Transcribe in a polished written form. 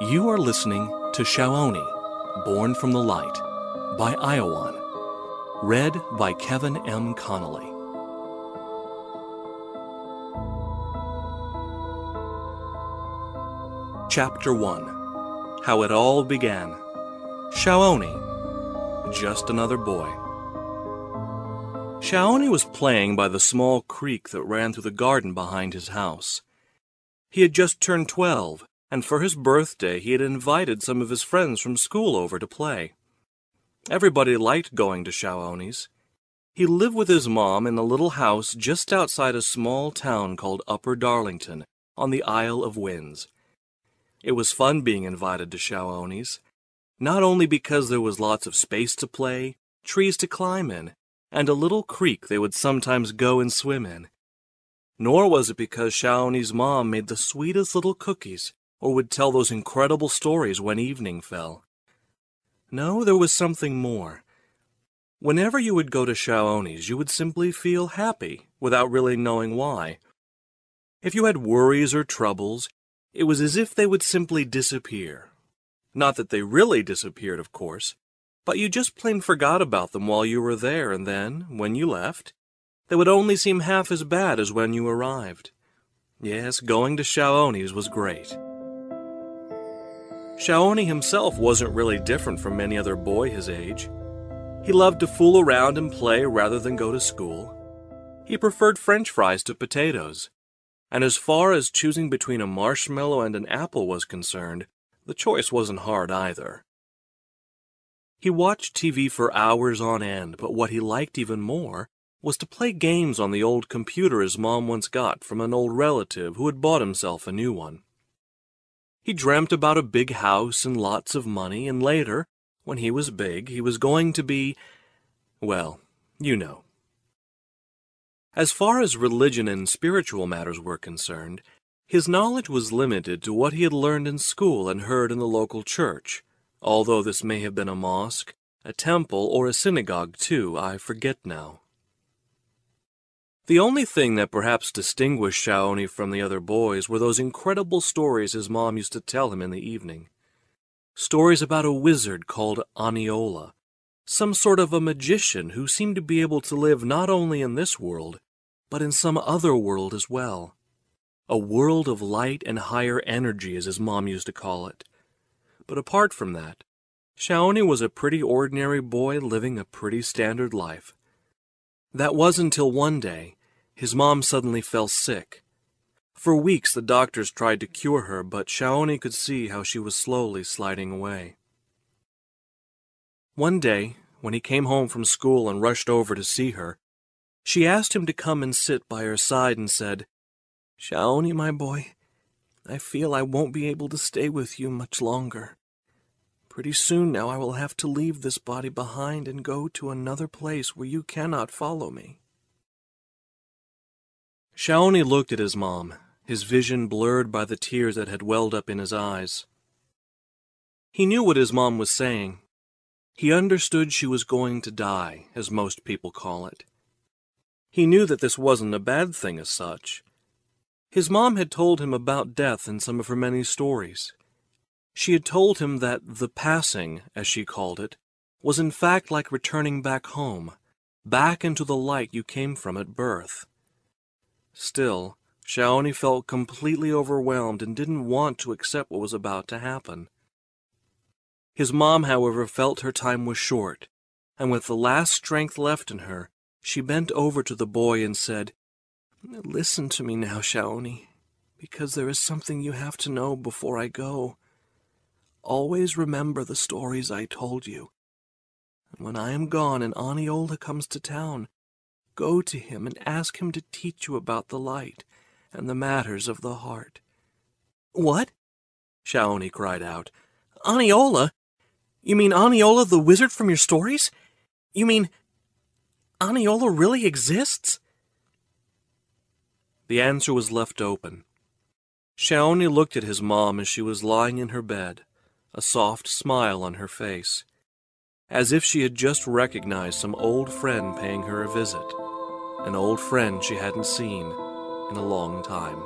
You are listening to SHAONI, Born from the Light, by Iowan, read by Kevin M. Connolly. Chapter 1. How It All Began. SHAONI, just another boy. SHAONI was playing by the small creek that ran through the garden behind his house. He had just turned 12, and for his birthday he had invited some of his friends from school over to play. Everybody liked going to SHAONI's. He lived with his mom in a little house just outside a small town called Upper Darlington on the Isle of Winds. It was fun being invited to SHAONI's, not only because there was lots of space to play, trees to climb in, and a little creek they would sometimes go and swim in, nor was it because SHAONI's mom made the sweetest little cookies or would tell those incredible stories when evening fell. No, there was something more. Whenever you would go to SHAONI's, you would simply feel happy without really knowing why. If you had worries or troubles, it was as if they would simply disappear. Not that they really disappeared, of course, but you just plain forgot about them while you were there, and then, when you left, they would only seem half as bad as when you arrived. Yes, going to SHAONI's was great. SHAONI himself wasn't really different from any other boy his age. He loved to fool around and play rather than go to school. He preferred French fries to potatoes, and as far as choosing between a marshmallow and an apple was concerned, the choice wasn't hard either. He watched TV for hours on end, but what he liked even more was to play games on the old computer his mom once got from an old relative who had bought himself a new one. He dreamt about a big house and lots of money, and later, when he was big, he was going to be, well, you know. As far as religion and spiritual matters were concerned, his knowledge was limited to what he had learned in school and heard in the local church, although this may have been a mosque, a temple, or a synagogue too, I forget now. The only thing that perhaps distinguished SHAONI from the other boys were those incredible stories his mom used to tell him in the evening. Stories about a wizard called Aniola, some sort of a magician who seemed to be able to live not only in this world, but in some other world as well. A world of light and higher energy, as his mom used to call it. But apart from that, SHAONI was a pretty ordinary boy living a pretty standard life. That was until one day, his mom suddenly fell sick. For weeks the doctors tried to cure her, but SHAONI could see how she was slowly sliding away. One day, when he came home from school and rushed over to see her, she asked him to come and sit by her side and said, "SHAONI, my boy, I feel I won't be able to stay with you much longer. Pretty soon now I will have to leave this body behind and go to another place where you cannot follow me." SHAONI looked at his mom, his vision blurred by the tears that had welled up in his eyes. He knew what his mom was saying. He understood she was going to die, as most people call it. He knew that this wasn't a bad thing as such. His mom had told him about death in some of her many stories. She had told him that the passing, as she called it, was in fact like returning back home, back into the light you came from at birth. Still, SHAONI felt completely overwhelmed and didn't want to accept what was about to happen. His mom, however, felt her time was short, and with the last strength left in her, she bent over to the boy and said, "Listen to me now, SHAONI, because there is something you have to know before I go. Always remember the stories I told you. And when I am gone and Aniola comes to town, go to him and ask him to teach you about the light and the matters of the heart." "What?" SHAONI cried out. "Aniola? You mean Aniola the wizard from your stories? You mean Aniola really exists?" The answer was left open. SHAONI looked at his mom as she was lying in her bed, a soft smile on her face, as if she had just recognized some old friend paying her a visit, an old friend she hadn't seen in a long time.